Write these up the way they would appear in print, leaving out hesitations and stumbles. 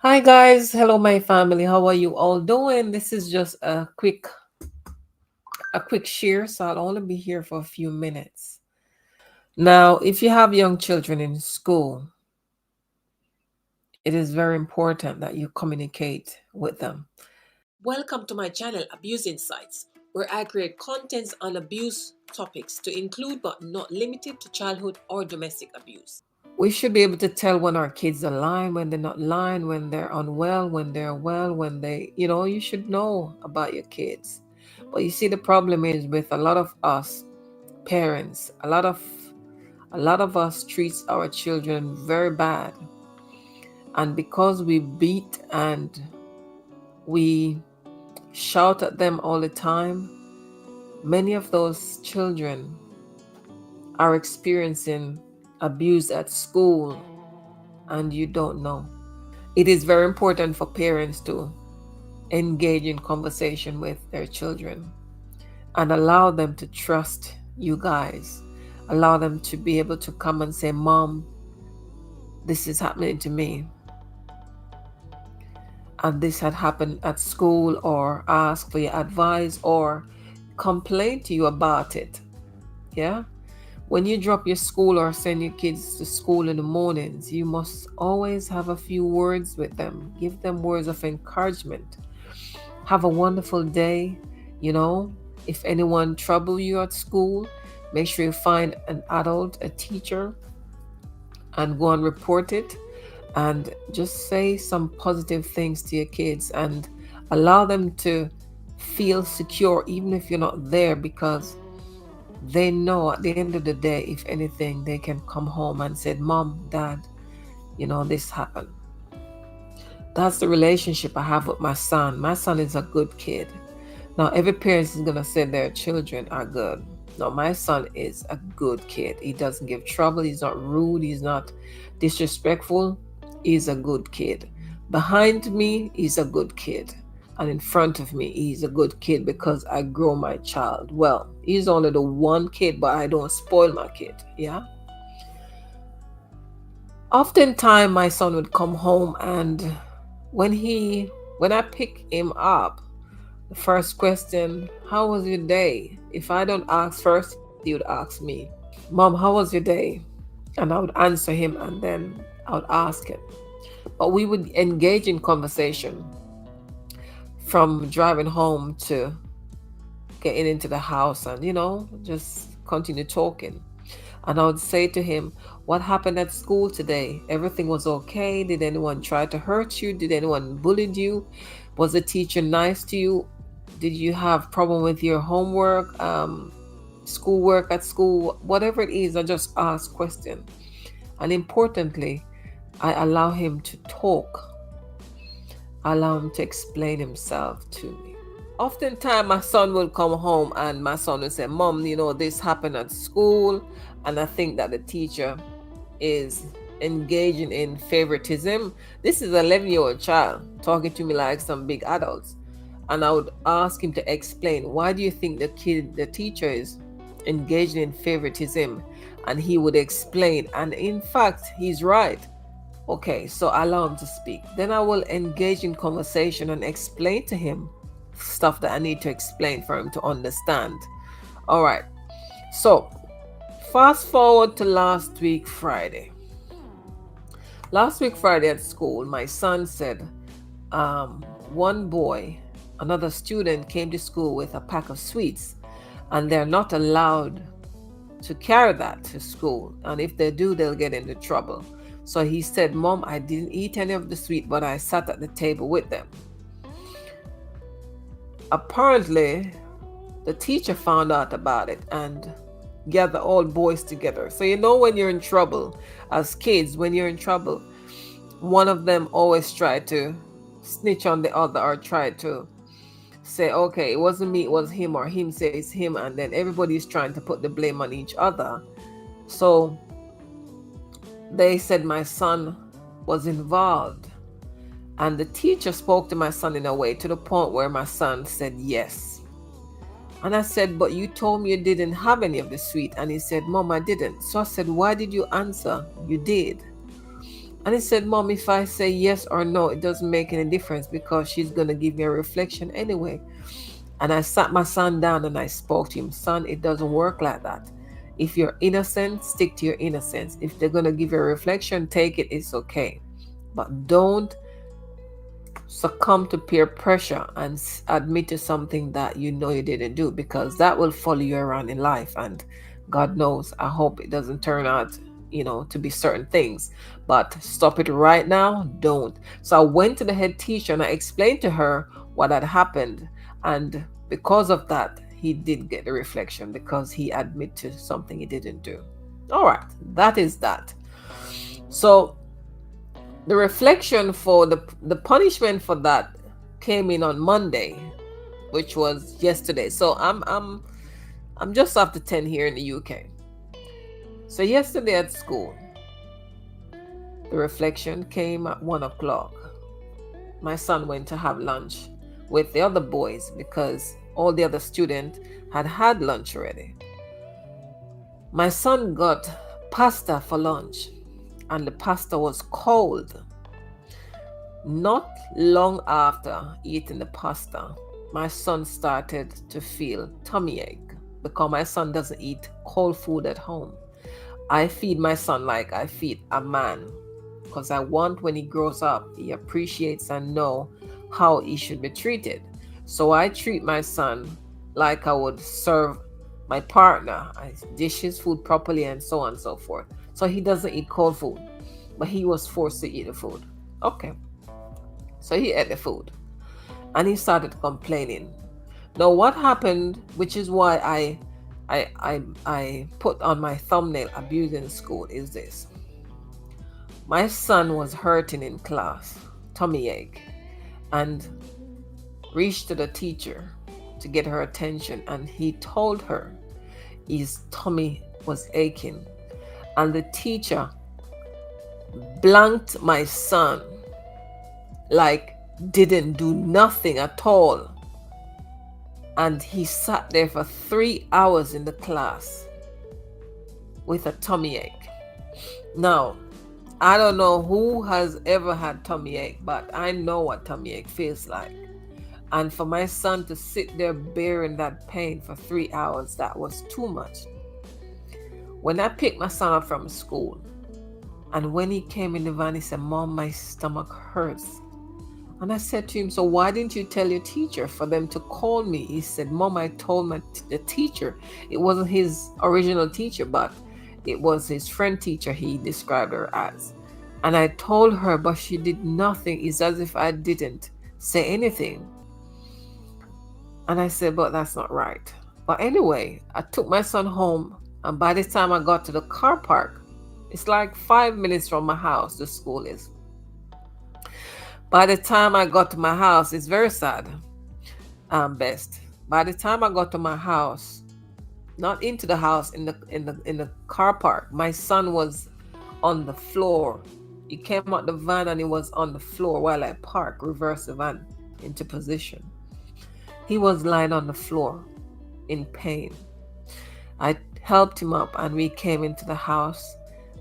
Hi guys, hello my family. How are you all doing? This is just a quick share, so I'll only be here for a few minutes. Now, if you have young children in school, it is very important that you communicate with them. Welcome to my channel Abuse Insights, where I create contents on abuse topics to include but not limited to childhood or domestic abuse. We should be able to tell when our kids are lying, when they're not lying, when they're unwell, when they're well, when you should know about your kids. But you see, the problem is with a lot of us parents, a lot of us treats our children very bad. And because we beat and we shout at them all the time, many of those children are experiencing abuse at school and you don't know. It is very important for parents to engage in conversation with their children and allow them to trust you guys. Allow them to be able to come and say, Mom, this is happening to me. And this had happened at school, or ask for your advice, or complain to you about it. Yeah? When you drop your school or send your kids to school in the mornings, you must always have a few words with them. Give them words of encouragement. Have a wonderful day. You know, if anyone trouble you at school, make sure you find an adult, a teacher, and go and report it. And just say some positive things to your kids and allow them to feel secure, even if you're not there, because they know at the end of the day, if anything, they can come home and say, Mom, Dad, this happened. That's the relationship I have with my son. My son is a good kid. Now, every parent is going to say their children are good. No, my son is a good kid. He doesn't give trouble. He's not rude. He's not disrespectful. He's a good kid. Behind me, he's a good kid. And in front of me, he's a good kid because I grow my child. Well, he's only the one kid, but I don't spoil my kid. Yeah. Oftentimes, my son would come home, and when he, when I pick him up, the first question, how was your day? If I don't ask first, he would ask me, Mom, how was your day? And I would answer him, and then I would ask him. But we would engage in conversation from driving home to getting into the house and, just continue talking. And I would say to him, what happened at school today? Everything was okay? Did anyone try to hurt you? Did anyone bully you? Was the teacher nice to you? Did you have problem with your homework, schoolwork at school? Whatever it is, I just ask question. And importantly, I allow him to talk. I allow him to explain himself to me. Oftentimes, my son will come home and my son will say, Mom, this happened at school. And I think that the teacher is engaging in favoritism. This is an 11-year-old child talking to me like some big adults. And I would ask him to explain, why do you think the teacher is engaging in favoritism? And he would explain. And in fact, he's right. Okay, so I allow him to speak. Then I will engage in conversation and explain to him stuff that I need to explain for him to understand. All right. So fast forward to last week, Friday. Last week, Friday at school, my son said, one boy, another student came to school with a pack of sweets, and they're not allowed to carry that to school. And if they do, they'll get into trouble. So he said, Mom, I didn't eat any of the sweet, but I sat at the table with them. Apparently, the teacher found out about it and gathered all boys together. So when you're in trouble, as kids, when you're in trouble, one of them always tried to snitch on the other or try to say, okay, it wasn't me, it was him, or him says him, and then everybody's trying to put the blame on each other. So they said my son was involved. And the teacher spoke to my son in a way to the point where my son said yes. And I said, but you told me you didn't have any of the sweet. And he said, Mom, I didn't. So I said, why did you answer? You did. And he said, Mom, if I say yes or no, it doesn't make any difference because she's going to give me a reflection anyway. And I sat my son down and I spoke to him. Son, it doesn't work like that. If you're innocent, stick to your innocence. If they're going to give you a reflection, take it, it's okay. But don't succumb to peer pressure and admit to something that you know you didn't do, because that will follow you around in life. And God knows, I hope it doesn't turn out, to be certain things. But stop it right now. Don't. So I went to the head teacher and I explained to her what had happened. And because of that, he did get the reflection because he admitted to something he didn't do. All right, that is that. So the reflection for the punishment for that came in on Monday, which was yesterday. So I'm just after 10 here in the UK. So yesterday at school, the reflection came at 1 o'clock. My son went to have lunch with the other boys because all the other students had had lunch already. My son got pasta for lunch, and the pasta was cold. Not long after eating the pasta, my son started to feel tummy ache because my son doesn't eat cold food at home. I feed my son like I feed a man because I want when he grows up, he appreciates and know how he should be treated. So I treat my son like I would serve my partner. I dish his food properly and so on and so forth. So he doesn't eat cold food, but he was forced to eat the food. Okay. So he ate the food and he started complaining. Now what happened, which is why I put on my thumbnail abusing school, is this. My son was hurting in class, tummy ache, and reached to the teacher to get her attention, and he told her his tummy was aching. And the teacher blanked my son, like didn't do nothing at all. And he sat there for 3 hours in the class with a tummy ache. Now, I don't know who has ever had tummy ache, but I know what tummy ache feels like. And for my son to sit there bearing that pain for 3 hours, that was too much. When I picked my son up from school, and when he came in the van, he said, Mom, my stomach hurts. And I said to him, so why didn't you tell your teacher for them to call me? He said, Mom, I told the teacher. It wasn't his original teacher, but it was his friend teacher he described her as. And I told her, but she did nothing. It's as if I didn't say anything. And I said, but that's not right. But anyway, I took my son home. And by the time I got to the car park, it's like 5 minutes from my house, the school is. By the time I got to my house, it's very sad, best. By the time I got to my house, not into the house, in the car park, my son was on the floor. He came out the van and he was on the floor while I parked, reversed the van into position. He was lying on the floor in pain. I helped him up and we came into the house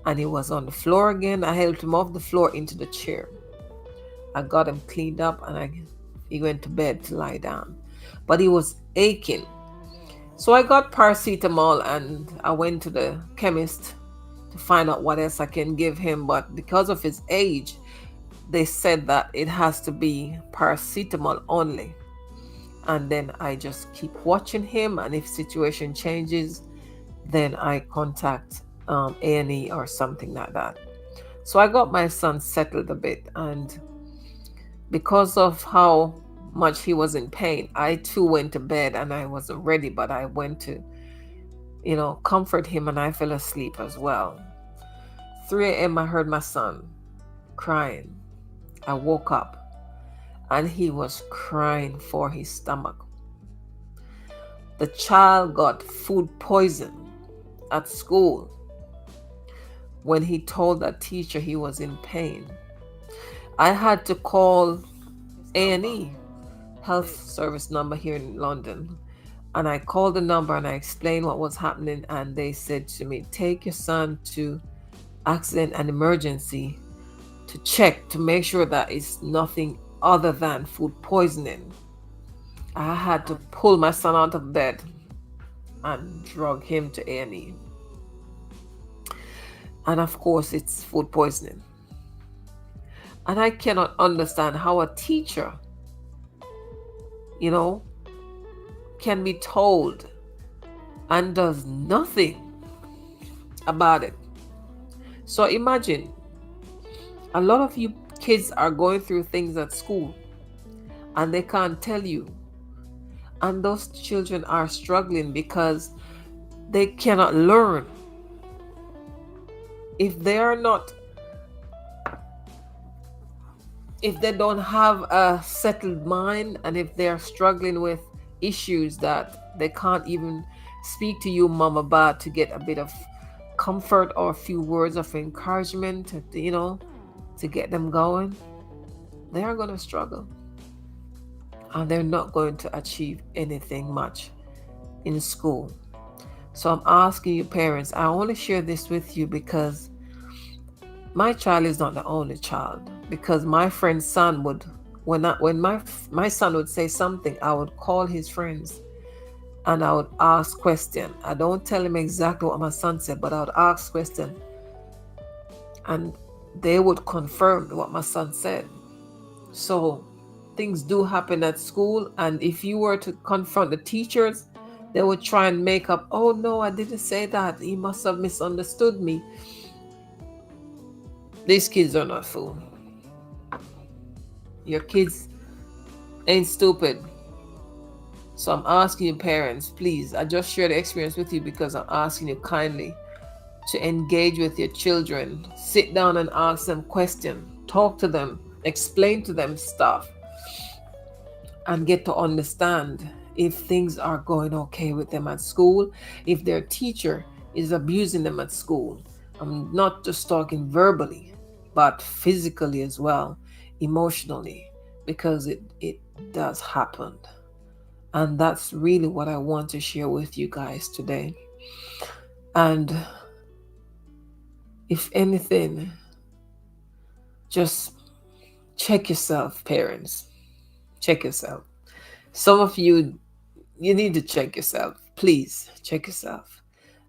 and he was on the floor again. I helped him off the floor into the chair. I got him cleaned up and he went to bed to lie down. But he was aching. So I got paracetamol and I went to the chemist to find out what else I can give him. But because of his age, they said that it has to be paracetamol only. And then I just keep watching him. And if situation changes, then I contact A&E or something like that. So I got my son settled a bit, and because of how much he was in pain, I too went to bed and I wasn't ready, but I went to, comfort him and I fell asleep as well. 3 a.m. I heard my son crying. I woke up and he was crying for his stomach. The child got food poison at school when he told that teacher he was in pain. I had to call A&E health service number here in London, and I called the number and I explained what was happening, and they said to me, take your son to accident and emergency to check to make sure that it's nothing other than food poisoning. I had to pull my son out of bed and drug him to A&E. And of course, it's food poisoning. And I cannot understand how a teacher, you know, can be told and does nothing about it. So imagine a lot of you kids are going through things at school and they can't tell you. And those children are struggling because they cannot learn. If they are not, if they don't have a settled mind, and if they're struggling with issues that they can't even speak to you, mom, about to get a bit of comfort or a few words of encouragement, to get them going, they are going to struggle. And they're not going to achieve anything much in school. So I'm asking you, parents, I only share this with you because my child is not the only child. Because my friend's son would, when my son would say something, I would call his friends and I would ask question. I don't tell him exactly what my son said, but I would ask question, and they would confirm what my son said. So things do happen at school, and if you were to confront the teachers, they would try and make up, oh no, I didn't say that, he must have misunderstood me. These kids are not fool. Your kids ain't stupid. So I'm asking you, parents, please, I just share the experience with you because I'm asking you kindly to engage with your children. Sit down and ask them questions. Talk to them. Explain to them stuff. And get to understand if things are going okay with them at school, if their teacher is abusing them at school. I'm not just talking verbally, but physically as well, emotionally, because it does happen. And that's really what I want to share with you guys today. And if anything, just check yourself, parents. Check yourself. Some of you, you need to check yourself. Please check yourself.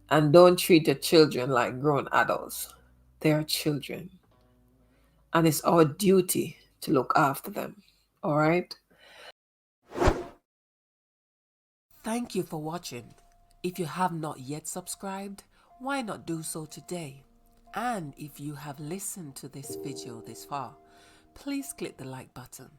And don't treat your children like grown adults. They are children. And it's our duty to look after them. All right? Thank you for watching. If you have not yet subscribed, why not do so today? And if you have listened to this video this far, please click the like button.